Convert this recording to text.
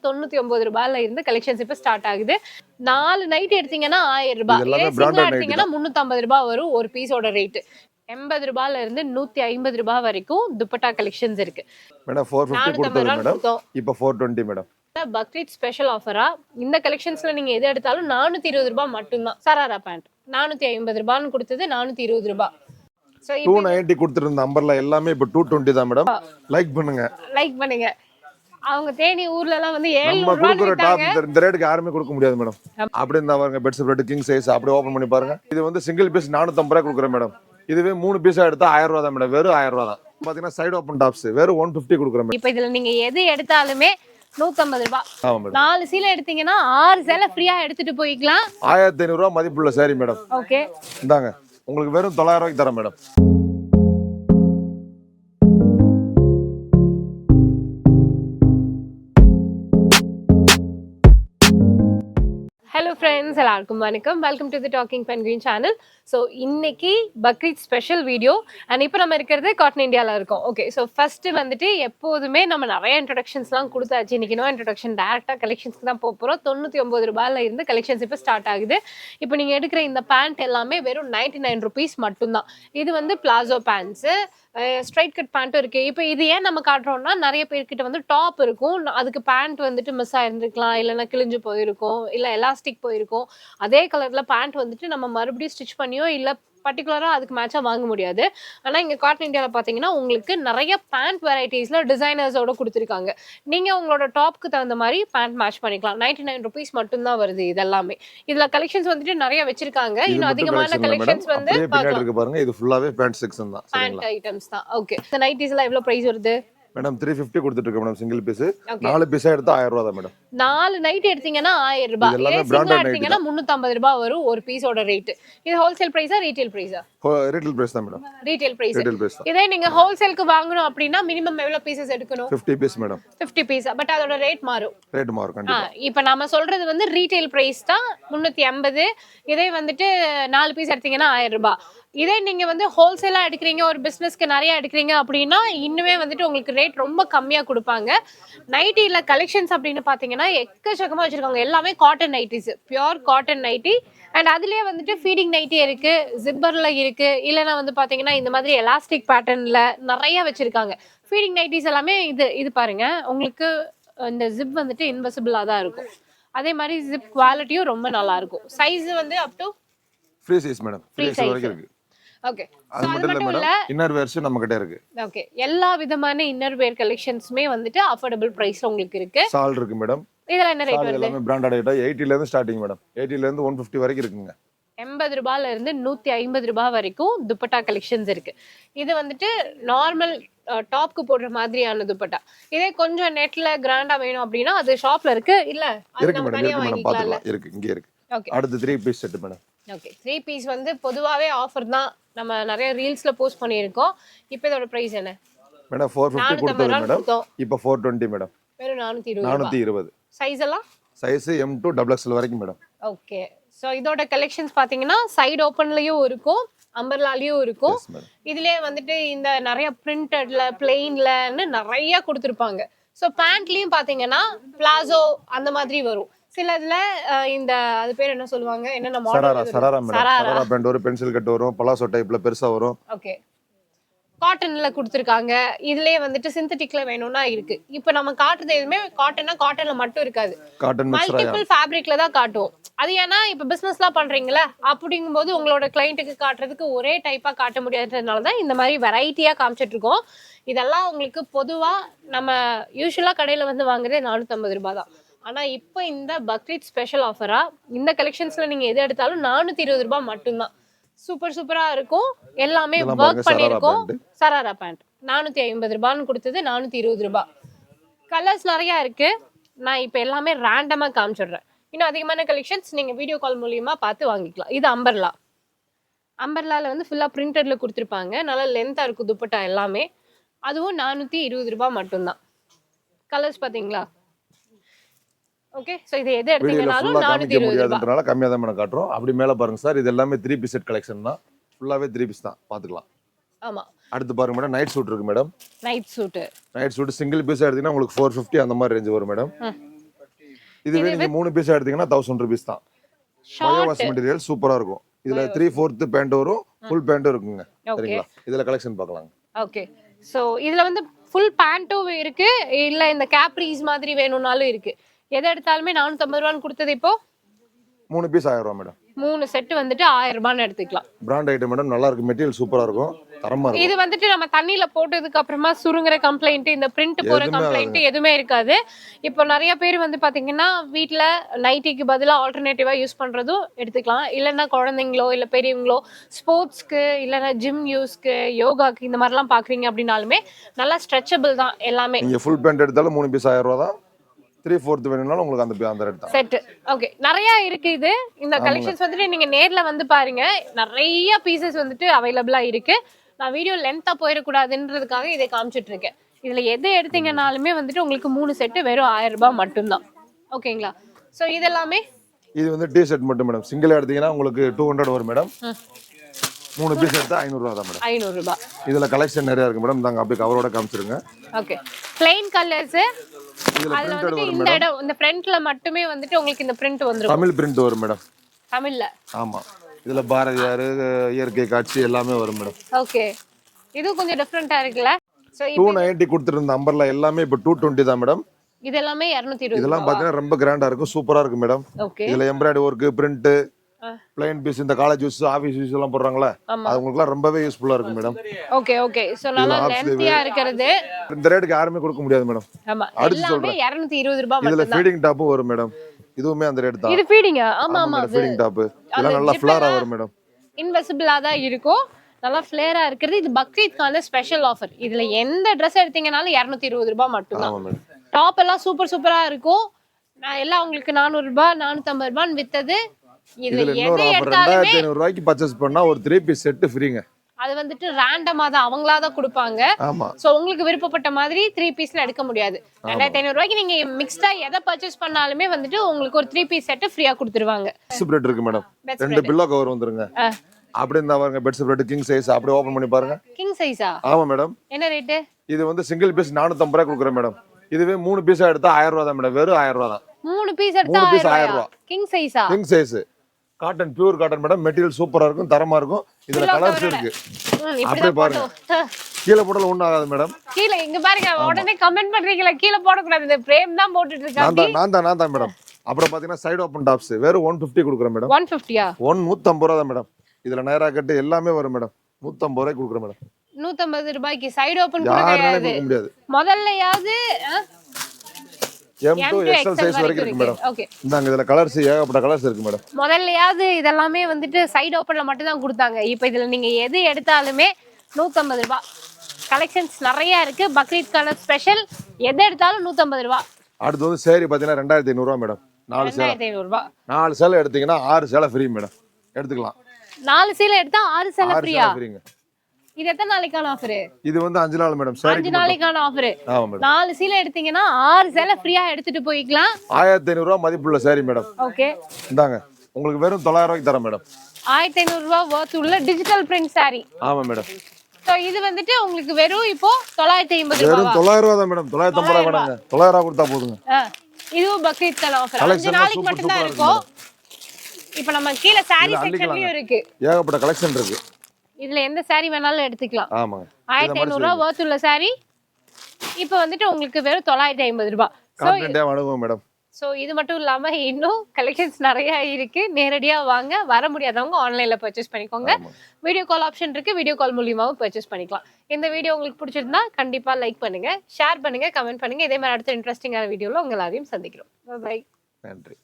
99 ரூபாயில இருந்து கலெக்ஷன்ஸ் இப்ப ஸ்டார்ட் ஆகுது. 4 நைட் எடுத்தீங்கன்னா 1000 ரூபாய். இதே சிங்கிளா எடுத்தீங்கன்னா 350 ரூபாய் வரும் ஒரு பீஸோட ரேட். 80 ரூபாயில இருந்து 150 ரூபாய் வரைக்கும் துப்பட்டா கலெக்ஷன்ஸ் இருக்கு. மேடம் 450 கொடுத்தது மேடம். இப்போ 420 மேடம். பக்ரீத் ஸ்பெஷல் ஆஃபரா இந்த கலெக்ஷன்ஸ்ல நீங்க எது எடுத்தாலும் 420 ரூபாய் மட்டும்தான். சராரா பேண்ட் 450 ரூபாய்னு கொடுத்தது 420 ரூபாய். 290 கொடுத்திருந்த அம்பர்லா எல்லாமே இப்போ 220 தான் மேடம். லைக் பண்ணுங்க. அவங்க தேனி ஊர்ல எல்லாம் வந்து 700 ரூபாய் டாப் இந்த ரேட்டுக்கு யாருமே கொடுக்க முடியாது மேடம். அப்படி இருந்தா பாருங்க பெட்ஸ் பெட் கிங் சைஸ் அப்படியே ஓபன் பண்ணி பாருங்க. இது வந்து சிங்கிள் பீஸ் 450 ரூபாய் கொடுக்குறேன் மேடம். இதுவே 3 பீஸா எடுத்தா 1000 ரூபாய் தான் மேடம். வெறும் 1000 ரூபாய் தான். பாத்தீங்கன்னா சைடு ஓபன் டாப்ஸ் வெறும் 150 கொடுக்குறேன் மேடம். இப்போ இதுல நீங்க எது எடுத்தாலுமே 150 ரூபாய். 4 சீலை எடுத்தீங்கன்னா 6 சேலை ஃப்ரீயா எடுத்துட்டு போய்க்கலாம். 1500 ரூபாய் மதிப்புள்ள சாரி மேடம். ஓகே இந்தாங்க உங்களுக்கு வெறும் 900 ரூபாய்க்கு தரேன் மேடம். ஹலோ ஃப்ரெண்ட்ஸ், எல்லாருக்கும் வணக்கம். Welcome to the docking penguin channel. So இன்னைக்கு பக்ரீத் ஸ்பெஷல் வீடியோ அண்ட் இப்போ நம்ம இருக்கிறது காட்டன் இந்தியாவில் இருக்கோம். ஓகே, ஸோ ஃபர்ஸ்ட் வந்துட்டு எப்போதுமே நம்ம நிறைய இன்ட்ரடக்ஷன்ஸ்லாம் கொடுத்தாச்சு. இன்னைக்கு நோ இன்ட்ரடக்ஷன், டேரெக்டாக கலெக்ஷன்ஸ்க்கு தான் போகிறோம். 99 ரூபாயில இருந்து கலெக்ஷன்ஸ் இப்போ ஸ்டார்ட் ஆகுது. இப்போ நீங்கள் எடுக்கிற இந்த பேண்ட் எல்லாமே வெறும் 99 ருபீஸ் மட்டும்தான். இது வந்து பிளாசோ பேண்ட்ஸு, ஸ்ட்ரைட் கட் பேண்ட்டும் இருக்கு. இப்போ இது ஏன் நம்ம காட்டுறோம்னா நிறைய பேர்கிட்ட வந்து டாப் இருக்கும், அதுக்கு பேண்ட் வந்துட்டு மிஸ் ஆயிருந்துருக்கலாம், இல்லைன்னா கிழிஞ்சு போயிருக்கும், இல்லை எலாஸ்டிக் போயிருக்கும். அதே கலர்ல பேண்ட் வந்துட்டு நம்ம மறுபடியும் ஸ்டிச் பண்ணியோ இல்லை பர்டிகுலரா அதுக்கு மேட்சா வாங்க முடியாது. ஆனா இங்க காட்டன் இந்தியாவில் பாத்தீங்கன்னா உங்களுக்கு நிறைய பேண்ட் வெரைட்டிஸ்ல டிசைனர்ஸோட கொடுத்துருக்காங்க. நீங்க உங்களோட டாப்க்கு தகுந்த மாதிரி பேண்ட் மேட்ச் பண்ணிக்கலாம். 99 ருபீஸ் மட்டும் தான் வருது. இதெல்லாமே இதுல கலெக்ஷன்ஸ் வந்துட்டு நிறைய வச்சிருக்காங்க. இன்னும் அதிகமான கலெக்ஷன்ஸ் வந்து பாருங்க. இது ஃபுல்லாவே பேண்ட் செக்ஷன் தான், பேண்ட் ஐட்டம்ஸ் தான். ஓகே, இந்த நைட்டிஸ் எல்லாம் எவ்வளவு பிரைஸ் வருது மேடம்? 350 கொடுத்துட்டு இருக்கேன் மேடம். சிங்கிள் பீஸ் 4 பீஸா எடுத்தா 1000 ரூபாய் தான் மேடம். 4 நைட் எடுத்தீங்கன்னா 1000 ரூபாய். இதே சிங்கிளா எடுத்தீங்கன்னா 350 ரூபாய் வரும் ஒரு பீஸோட ரேட். இது ஹோல்சேல் பிரைஸா ரீட்டெயில் பிரைஸா? ரீட்டெயில் பிரைஸ் தான் மேடம். Retail price. இதே நீங்க ஹோல்சேலுக்கு வாங்கணும் அப்படினா மினிமம் எவ்வளவு பீசஸ் எடுக்கணும்? 50 பீஸ் மேடம். 50 பீஸ். பட் அதோட ரேட் மாறும். கண்டிப்பா. இப்போ நாம சொல்றது வந்து ரீட்டெயில் பிரைஸ் தான் 350. இதே வந்துட்டு 4 பீஸ் எடுத்தீங்கன்னா 1000 ரூபாய். இதே நீங்க வந்து ஹோல்சேலா எடுக்கிறீங்க, ஒரு பிசினஸ்க்கு நிறைய எடுக்கிறீங்க அப்படின்னா இன்னுமே வந்துட்டு உங்களுக்கு ரேட் ரொம்ப கம்மியா கொடுப்பாங்க. நைட்டில கலெக்ஷன்ஸ் அப்படின்னு பாத்தீங்கன்னா எக்கச்சக்கமா வச்சிருக்காங்க. எல்லாமே cotton nighties, pure cotton nightie. And அதுலயே வந்துட்டு ஃபீடிங் நைட்டி இருக்கு, ஜிப்பர்ல இருக்கு, இல்லைன்னா வந்து பாத்தீங்கன்னா இந்த மாதிரி எலாஸ்டிக் பேட்டர்ன்ல நிறைய வச்சிருக்காங்க. ஃபீடிங் நைட்டிஸ் எல்லாமே இது பாருங்க, உங்களுக்கு இந்த ஜிப் வந்துட்டு இன்விசிபிளா தான் இருக்கும். அதே மாதிரி ஜிப் குவாலிட்டியும் ரொம்ப நல்லா இருக்கும். சைஸ் வந்து up to free size madam. Free size வரைக்கும் இருக்கு. ஓகே, அது மட்டும் இல்ல, இன்னர் வேர்ஸ் நம்ம கிட்ட இருக்கு. ஓகே, எல்லா விதமான இன்னர் வேர் கலெக்ஷன்ஸ்மே வந்துட்டு அஃபோர்டபிள் பிரைஸ்ல உங்களுக்கு இருக்கு. சால் இருக்கு மேடம். இதெல்லாம் என்ன ரேட் வருது? எல்லாமே பிராண்டட் ஐட்டம். 80 ல இருந்து ஸ்டார்டிங் மேடம். 80 ல இருந்து 150 வரைக்கும் இருக்குங்க. 80 ரூபாயில இருந்து 150 ரூபாய் வரைக்கும் துப்பட்டா கலெக்ஷன்ஸ் இருக்கு. இது வந்துட்டு நார்மல் டாப்க்கு போடுற மாதிரியான துப்பட்டா. இதே கொஞ்சம் நெட்ல கிராண்டா வேணும் அப்படின்னா அது ஷாப்ல இருக்கு. இல்ல அது நம்ம தனியா வாங்கிக்கலாம். இருக்கு, இங்க இருக்கு. ஓகே, அடுத்து 3 piece set madam. Okay, 3 piece வந்து பொதுவாவே ஆஃபர் தான். நம்ம நிறைய ரீல்ஸ்ல போஸ்ட் பண்ணியிருக்கோம். இப்போ இதோட பிரைஸ் என்ன மேடம்? 450 கொடுத்தது மேடம். இப்போ 420 மேடம். வெறும் 420. சைஸ் எல்லாம் சைஸ் M to XXL வரைக்கும் மேடம். ஓகே, சோ இதோட கலெக்ஷன்ஸ் பாத்தீங்கன்னா சைடு ஓபன்லயும் இருக்கும், அம்பர்லாலயும் இருக்கும். இதுலயே வந்துட்டு இந்த நிறைய பிரிண்டட்ல, பிளெயின்லன்னு நிறைய கொடுத்துருப்பாங்க. சோ பேண்ட்லயும் பாத்தீங்கன்னா பிளாசோ அந்த மாதிரி வரும். சில இதுல இந்த அது பேர் என்ன சொல்லுவாங்க, என்னென்ன மாடல்? சராரா பேண்ட் வரும், பென்சில் கட் வரும், பலாசோ டைப்ல பெருசா வரும். ஓகே, காட்டன்ல கொடுத்துருக்காங்க. இதுலயே வந்துட்டு சிந்தட்டிக்ல வேணும்னா இருக்கு. இப்போ நம்ம காட்டுறது எதுவுமே காட்டன்னா காட்டன்ல மட்டும் இருக்காது, மல்டிபிள் ஃபேப்ரிக்ல தான் காட்டுவோம். அது ஏன்னா இப்போ பிசினஸ்லாம் பண்றீங்களா, அப்படிங்கும்போது உங்களோட கிளைண்ட்டுக்கு காட்டுறதுக்கு ஒரே டைப்பா காட்ட முடியாததுனால தான் இந்த மாதிரி வெரைட்டியா காமிச்சிட்டு இருக்கோம். இதெல்லாம் உங்களுக்கு பொதுவா நம்ம யூஸ்வலா கடையில வந்து வாங்குறது 450 ரூபாய் தான். ஆனா இப்போ இந்த பக்ரீத் ஸ்பெஷல் ஆஃபரா இந்த கலெக்ஷன்ஸ்ல நீங்க எது எடுத்தாலும் 420 ரூபாய் மட்டும்தான். சூப்பர் சூப்பரா இருக்கும். எல்லாமே ஒர்க் பண்ணிருக்கோம். சராரா பேண்ட் 450 ரூபான்னு கொடுத்தது 420 ரூபாய். கலர்ஸ் நிறைய இருக்கு. நான் இப்போ எல்லாமே ரேண்டமா காமிச்சிடுறேன். இன்னும் அதிகமான கலெக்ஷன்ஸ் நீங்க வீடியோ கால் மூலியமா பார்த்து வாங்கிக்கலாம். இது அம்பர்லா. அம்பர்லால வந்து ஃபுல்லா பிரிண்டட்ல கொடுத்துருப்பாங்க. நல்லா லென்த்தா இருக்கும் துப்பட்டா எல்லாமே. அதுவும் 420 ரூபாய் மட்டும்தான். கலர்ஸ் பாத்தீங்களா? ஓகே, சோ இது எது எடுத்தீங்கனாலும் 420 ரூபாய்ன்றனால கம்மியா தான் மேடம் காட்றோம். அப்படி மேல பாருங்க சார், இது எல்லாமே 3 பீஸ் செட் கலெக்ஷன் தான். ஃபுல்லாவே 3 பீஸ் தான், பாத்துக்கலாம். ஆமா, அடுத்து பாருங்க மேடம், நைட் சூட் இருக்கு madam. Night suit single piece எடுத்தீங்கன்னா உங்களுக்கு 450 அந்த மாதிரி ரேஞ்ச் வரும் மேடம். இதுவே நீங்க 3 பீஸ் எடுத்தீங்கன்னா 1000 ரூபீஸ் தான். பயோவாஷ் மெட்டீரியல் சூப்பரா இருக்கும். இதுல 3/4 பேண்ட் வரும், ஃபுல் பேண்ட் இருக்குங்க. சரிங்களா? இதுல கலெக்ஷன் பார்க்கலாம். ஓகே. சோ இதுல வந்து ஃபுல் பேண்ட்டும் இருக்கு, இல்ல இந்த கேப்ரீஸ் மாதிரி வேணும்னாலும் இருக்கு. எதை எடுத்தாலுமே 450 ரூபான்னு கொடுத்தது இப்போ 3 பீஸ் 1000 ரூபாய் மேடம். 3 செட் வந்துட்டு 1000 ரூபான்னு எடுத்துக்கலாம். பிராண்ட் ஐட்டம் மேடம், நல்லா இருக்கு, மெட்டீரியல் சூப்பரா இருக்கும், தரமா இருக்கும். இது வந்துட்டு நம்ம தண்ணியில போட்டதுக்கு அப்புறமா சுருங்குற கம்ப்ளைண்ட், இந்த பிரிண்ட் போற கம்ப்ளைண்ட் எதுவுமே இருக்காது. இப்போ நிறைய பேர் வந்து பாத்தீங்கன்னா வீட்ல நைட்டிக்கு பதிலா ஆல்டர்னேட்டிவா யூஸ் பண்றதும் எடுத்துக்கலாம். இல்லைன்னா குழந்தைங்களோ இல்ல பெரியவங்களோ ஸ்போர்ட்ஸ்க்கு இல்லைன்னா ஜிம் யூஸ்க்கு யோகாக்கு இந்த மாதிரிலாம் பாக்குறீங்க அப்படின்னாலுமே நல்லா ஸ்ட்ரெச்சபிள் தான் எல்லாமே. நீங்க ஃபுல் பேண்ட் எடுத்தாலும் 3 பீஸ் 1000 ரூபாய் தான். 3/4 வேணும்னாலும் உங்களுக்கு அந்த ரேட் தான். செட். ஓகே. நிறைய இருக்கு இது. இந்த கலெக்ஷன்ஸ் வந்துட்டு நீங்க நேர்ல வந்து பாருங்க. நிறைய பீசஸ் வந்துட்டு அவைலபிளா இருக்கு. நான் வீடியோ லென்த்தா போயிடக்கூடாதுன்றதுக்காக இதை காமிச்சிட்டு இருக்கேன். இதுல எது எடுத்தீங்கனாலுமே வந்துட்டு உங்களுக்கு 3 செட் வெறும் 1000 ரூபாய் மட்டும்தான். ஓகேங்களா? சோ இதெல்லாமே இது வந்து டி ஷர்ட் மட்டும் மேடம். சிங்கிள் எடுத்தீங்கன்னா உங்களுக்கு 200 வரும் மேடம். 3 பீஸ் எடுத்தா 500 ரூபாய் தான் மேடம். 500 ரூபாய். இதுல கலெக்ஷன் நிறைய இருக்கு மேடம். நாங்க அப்படியே கவரோட காமிச்சிருங்க. ஓகே. Plain colours. அதுல வந்து இந்த இடம் இந்த ஃப்ரண்ட்ல மட்டுமே வந்துட்டு உங்களுக்கு இந்த பிரிண்ட் வந்துரும். தமிழ் பிரிண்ட் வரும் மேடம். தமிழ்ல. ஆமா. இதுல பாரதியார், இயற்கை காட்சி எல்லாமே வரும் மேடம். ஓகே. இது கொஞ்சம் டிஃபரண்டா இருக்குல. சோ 290 கொடுத்திருந்த அம்பர்லா எல்லாமே இப்ப 220 தான் மேடம். இது எல்லாமே 220. இதெல்லாம் பாத்தீங்கன்னா ரொம்ப கிராண்டா இருக்கும், சூப்பரா இருக்கும் மேடம். ஓகே. இதுல embroidery work, print, plain piece, இந்த காலேஜ் யூஸ், ஆபீஸ் யூஸ் எல்லாம் போடுறாங்களே, அது உங்களுக்கு ரொம்பவே யூஸ்ஃபுல்லா இருக்கும் மேடம். Okay okay. சோ நல்லா லென்த்தியா இருக்குது. இந்த ரேட்டுக்கு யாருமே கொடுக்க முடியாது மேடம். ஆமா. எல்லாமே 220 ரூபாய் மட்டும். இதுல ஃபீடிங் டாப் வரும் மேடம். இதுவுமே அந்த ரேட் தான். இது ஃபீடிங்கா? ஆமா ஆமா. Feeding top. இதெல்லாம் நல்லா ஃப்ளேரா வரும் மேடம். இன்விசிபிளா தான் இருக்கும். நல்லா ஃப்ளேரா இருக்குது. இது பக்ரீத்கான ஸ்பெஷல் ஆஃபர். இதுல எந்த Dress எடுத்தீங்கனாலும் 220 ரூபாய் மட்டும் தான். ஆமா மேடம். டாப் எல்லாம் சூப்பரா இருக்கும். நான் எல்லாம் உங்களுக்கு 400 ரூபாய் 450 ரூபாய் வித்தது. இதுல எதை எடுத்தாலுமே 2500 ரூபாய்க்கு பர்சேஸ் பண்ணா ஒரு 3 பீஸ் செட் ஃப்ரீங்க. அது வந்துட்டு ரேண்டமா தான் அவங்களா தான் கொடுப்பாங்க. ஆமா. சோ உங்களுக்கு விருப்பப்பட்ட மாதிரி 3 பீஸ்ல எடுக்க முடியாது. 2500 ரூபாய்க்கு நீங்க மிக்ஸ்டா எதை பர்ச்சேஸ் பண்ணாலுமே வந்துட்டு உங்களுக்கு ஒரு 3 பீஸ் செட் ஃப்ரீயா கொடுத்துருவாங்க. ஸ்ப்ரெட் இருக்கு மேடம். 2 பில்லோ கவர் வந்துருங்க. அப்படியே இந்த பாருங்க, பெட் ஸ்ப்ரெட் கிங் சைஸ். அப்படியே ஓபன் பண்ணி பாருங்க. கிங் சைஸா? ஆமா மேடம். என்ன ரேட்? இது வந்து சிங்கிள் பீஸ் 450 ரூபாய் கொடுக்குறேன் மேடம். இதுவே 3 பீஸா எடுத்தா 1000 ரூபாய் தான் மேடம். வெறும் 1000 ரூபாய் தான். 3 பீஸ் எடுத்தா 1000 ரூபாய். கிங் சைஸா? King size. Cotton, pure cotton madam. Material சூப்பரா இருக்கும், தரமா இருக்கும். இதுல கலர்ஸ் இருக்கு. அப்படியே பாருங்க. கீழ போடல ஒண்ணும் ஆகாது மேடம். கீழ இங்க பாருங்க, உடனே கமெண்ட் பண்றீங்களா கீழ போட கூடாது, இந்த பிரேம் தான் போட்டுட்டு இருக்காங்க. நான் தான் மேடம். அப்புறம் பாத்தீங்கன்னா சைடு ஓபன் டாப்ஸ் வெறும் 150 கொடுக்குறேன் மேடம். 150யா? 150 ரூபாய் தான் மேடம். இதுல நேரா கட்டு எல்லாமே வரும் மேடம். 150 ரூபாய்க்கு கொடுக்குறேன் மேடம். 150 ரூபாய்க்கு சைடு ஓபன் கொடுக்க முடியாது. முதல்லயாவது M2 XL சைஸ் வரைக்கும் இருக்கு மேடம். ஓகே. இந்தாங்க இதுல கலர்ஸ் ஏகப்பட்ட கலர்ஸ் இருக்கு மேடம். முதல்லயாவது இதெல்லாம் வந்துட்டு சைடு ஓபன்ல மட்டும் தான் கொடுத்தாங்க. இப்போ இதுல நீங்க எது எடுத்தாலுமே 150 ரூபாய். கலெக்ஷன்ஸ் நிறைய இருக்கு. பக்ரீத்கான ஸ்பெஷல். எது எடுத்தாலும் 150 ரூபாய். அடுத்து வந்து சேரி பாத்தீங்கன்னா 2500 ரூபாய் மேடம். 2500 ரூபாய். 4 சேலை எடுத்தீங்கன்னா 6 சேலை ஃப்ரீ மேடம். எடுத்துக்கலாம். 4 சேலை எடுத்தா 6 சேலை ஃப்ரீயா? ஃப்ரீங்க. இது எத்தனை நாளைக்கான ஆஃபர்? இது வந்து 5 நாள் மேடம். சாரி 5 நாளைக்கான ஆஃபர். ஆமா மேடம். 4 சீலை எடுத்தீங்கன்னா 6 சேலை ஃப்ரீயா எடுத்துட்டு போய்க்கலாம். 1500 ரூபாய் மதிப்புள்ள சாரி மேடம். ஓகே. இந்தாங்க உங்களுக்கு வெறும் 900 ரூபாய்க்கு தரேன் மேடம். 1500 ரூபாய் வர்த் உள்ள டிஜிட்டல் பிரிண்ட் சாரி. ஆமா மேடம். சோ இது வந்துட்டு உங்களுக்கு வெறும் இப்போ 950 ரூபாய். வெறும் 900 ரூபாய் தான் மேடம். 950 ரூபாய் வேணாங்க. 900 ரூபாய் கொடுத்தா போதுங்க. இதுவும் பக்ரீத்கான ஆஃபர். 5 நாளைக்கு மட்டும் தான் இருக்கும். இப்போ நம்ம கீழ சாரி செக்ஷன்லயும் இருக்கு. ஏகப்பட்ட கலெக்ஷன் இருக்கு. இதுல எந்த சாரி வேணாலும் எடுத்துக்கலாம். ஆமாங்க. 1500 ரூபாய் வர்த் உள்ள சாரி இப்போ வந்துட்டு உங்களுக்கு வெறும் 950 ரூபாய். கான்டென்ட்டே வாங்குவோம் மேடம். சோ இது மட்டும் இல்லாம இன்னும் கலெக்ஷன்ஸ் நிறைய இருக்கு. நேரடியா வாங்க. வர முடியாதவங்க ஆன்லைன்ல பர்ச்சேஸ் பண்ணிக்கோங்க. வீடியோ கால் ஆப்ஷன் இருக்கு. வீடியோ கால் மூலமாவும் பர்ச்சேஸ் பண்ணிக்கலாம். இந்த வீடியோ உங்களுக்கு பிடிச்சிருந்தா கண்டிப்பா லைக் பண்ணுங்க, ஷேர் பண்ணுங்க, கமெண்ட் பண்ணுங்க. இதே மாதிரி அடுத்த இன்ட்ரெஸ்டிங்கான வீடியோல உங்க எல்லாரையும் சந்திக்கிறோம். பை. நன்றி.